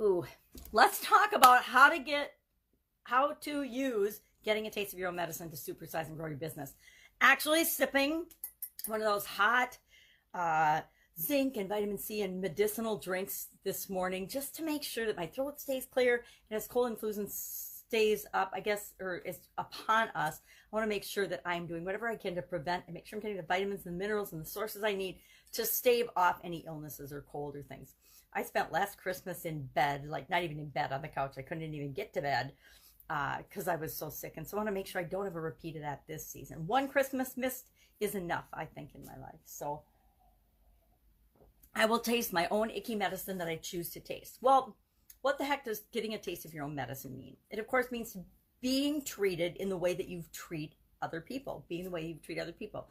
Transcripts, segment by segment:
Ooh, let's talk about how to use getting a taste of your own medicine to supersize and grow your business. Actually sipping one of those hot zinc and vitamin C and medicinal drinks this morning just to make sure that my throat stays clear and as cold and flu stays up, I guess, or is upon us. I want to make sure that I'm doing whatever I can to prevent and make sure I'm getting the vitamins and the minerals and the sources I need to stave off any illnesses or cold or things. I spent last Christmas in bed, like not even in bed, on the couch. I couldn't even get to bed because I was so sick. And so I want to make sure I don't have a repeat of that this season. One Christmas missed is enough, I think, in my life. So I will taste my own icky medicine that I choose to taste. Well, what the heck does getting a taste of your own medicine mean? It, of course, means being treated in the way that you treat other people, being the way you treat other people.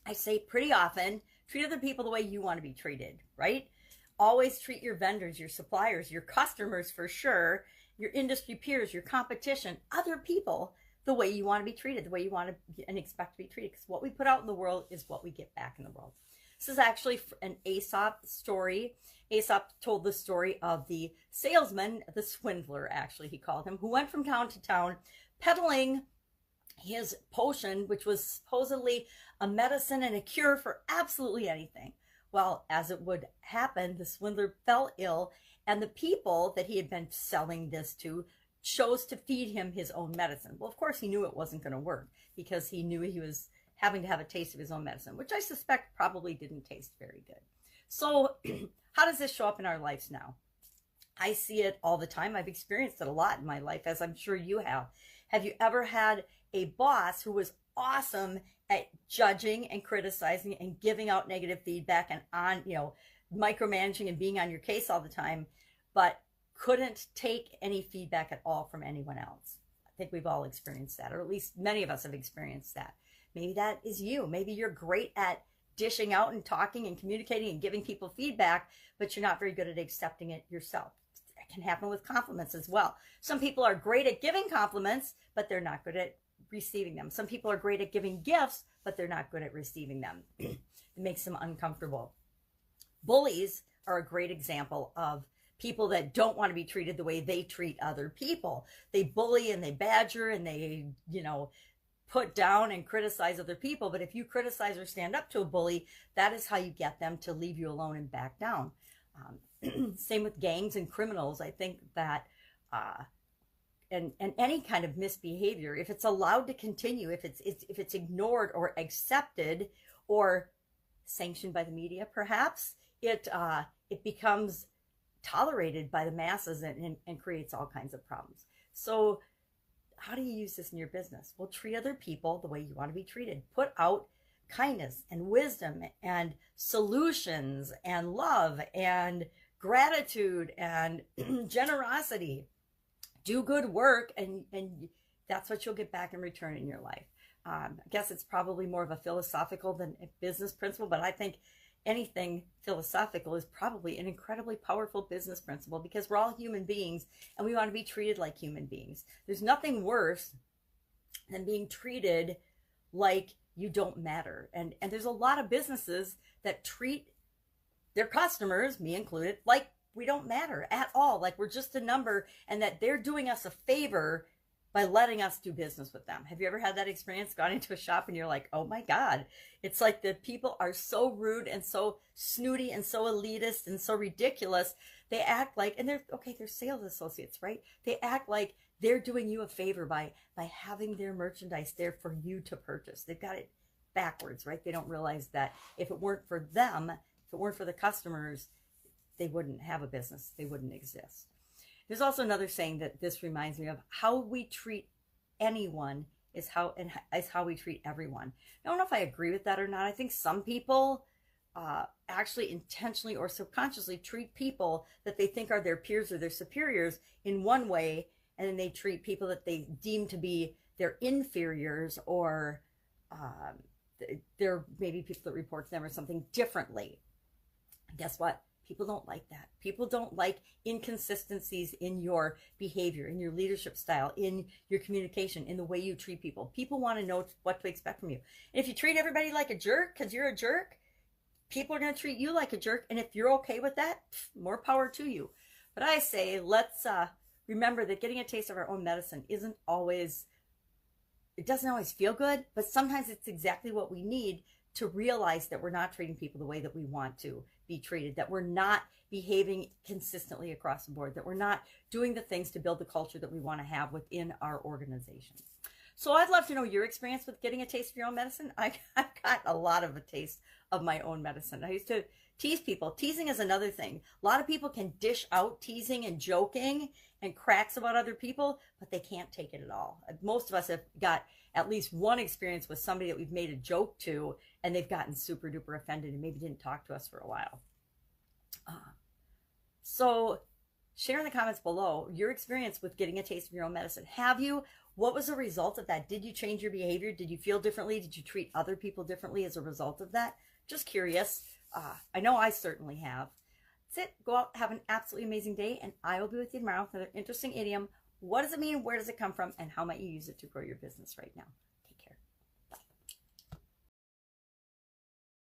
I say pretty often, treat other people the way you want to be treated, right? Always treat your vendors, your suppliers, your customers for sure, your industry peers, your competition, other people the way you want to be treated, the way you want to and expect to be treated. Because what we put out in the world is what we get back in the world. This is actually an Aesop story. Aesop told the story of the salesman, the swindler, actually, he called him, who went from town to town peddling his potion, which was supposedly a medicine and a cure for absolutely anything. Well, as it would happen, the swindler fell ill, and the people that he had been selling this to chose to feed him his own medicine. Well, of course, he knew it wasn't going to work because he knew he was having to have a taste of his own medicine, which I suspect probably didn't taste very good. So how does this show up in our lives now? I see it all the time. I've experienced it a lot in my life, as I'm sure you have. Have you ever had a boss who was awesome at judging and criticizing and giving out negative feedback and on, micromanaging and being on your case all the time, but couldn't take any feedback at all from anyone else? I think we've all experienced that, or at least many of us have experienced that. Maybe that is you. Maybe you're great at dishing out and talking and communicating and giving people feedback, but you're not very good at accepting it yourself. It can happen with compliments as well. Some people are great at giving compliments, but they're not good at receiving them. Some people are great at giving gifts, but they're not good at receiving them. It makes them uncomfortable. Bullies are a great example of people that don't want to be treated the way they treat other people. They bully and they badger and they, put down and criticize other people. But if you criticize or stand up to a bully, that is how you get them to leave you alone and back down. Same with gangs and criminals. I think that and any kind of misbehavior, if it's allowed to continue, if it's ignored or accepted or sanctioned by the media, perhaps it becomes tolerated by the masses and creates all kinds of problems. So how do you use this in your business? Well, treat other people the way you want to be treated. Put out kindness and wisdom and solutions and love and gratitude and generosity. Do good work, and that's what you'll get back in return in your life. I guess it's probably more of a philosophical than a business principle, but I think anything philosophical is probably an incredibly powerful business principle because we're all human beings and we want to be treated like human beings. There's nothing worse than being treated like you don't matter. And there's a lot of businesses that treat their customers, me included, like we don't matter at all, like we're just a number, and that they're doing us a favor by letting us do business with them. Have you ever had that experience, gone into a shop and you're like, oh my God, it's like the people are so rude and so snooty and so elitist and so ridiculous. They act like, and they're sales associates, right? They act like they're doing you a favor by having their merchandise there for you to purchase. They've got it backwards, right? They don't realize that if it weren't for them, if it weren't for the customers, they wouldn't have a business. They wouldn't exist. There's also another saying that this reminds me of: how we treat anyone is how we treat everyone. I don't know if I agree with that or not. I think some people actually intentionally or subconsciously treat people that they think are their peers or their superiors in one way, and then they treat people that they deem to be their inferiors or they're maybe people that report to them or something differently. Guess what? People don't like that. People don't like inconsistencies in your behavior, in your leadership style, in your communication, in the way you treat people. People want to know what to expect from you. And if you treat everybody like a jerk because you're a jerk, people are going to treat you like a jerk. And if you're okay with that, more power to you. But I say, let's remember that getting a taste of our own medicine isn't always, it doesn't always feel good, but sometimes it's exactly what we need to realize that we're not treating people the way that we want to be treated, that we're not behaving consistently across the board, that we're not doing the things to build the culture that we want to have within our organization. So I'd love to know your experience with getting a taste of your own medicine. I've got a lot of a taste of my own medicine. I used to tease people. Teasing is another thing. A lot of people can dish out teasing and joking and cracks about other people, but they can't take it at all. Most of us have got at least one experience with somebody that we've made a joke to, and they've gotten super duper offended and maybe didn't talk to us for a while. So share in the comments below your experience with getting a taste of your own medicine. Have you? What was the result of that? Did you change your behavior? Did you feel differently? Did you treat other people differently as a result of that? Just curious. I know I certainly have. That's it. Go out, have an absolutely amazing day, and I will be with you tomorrow with another interesting idiom. What does it mean? Where does it come from? And how might you use it to grow your business right now?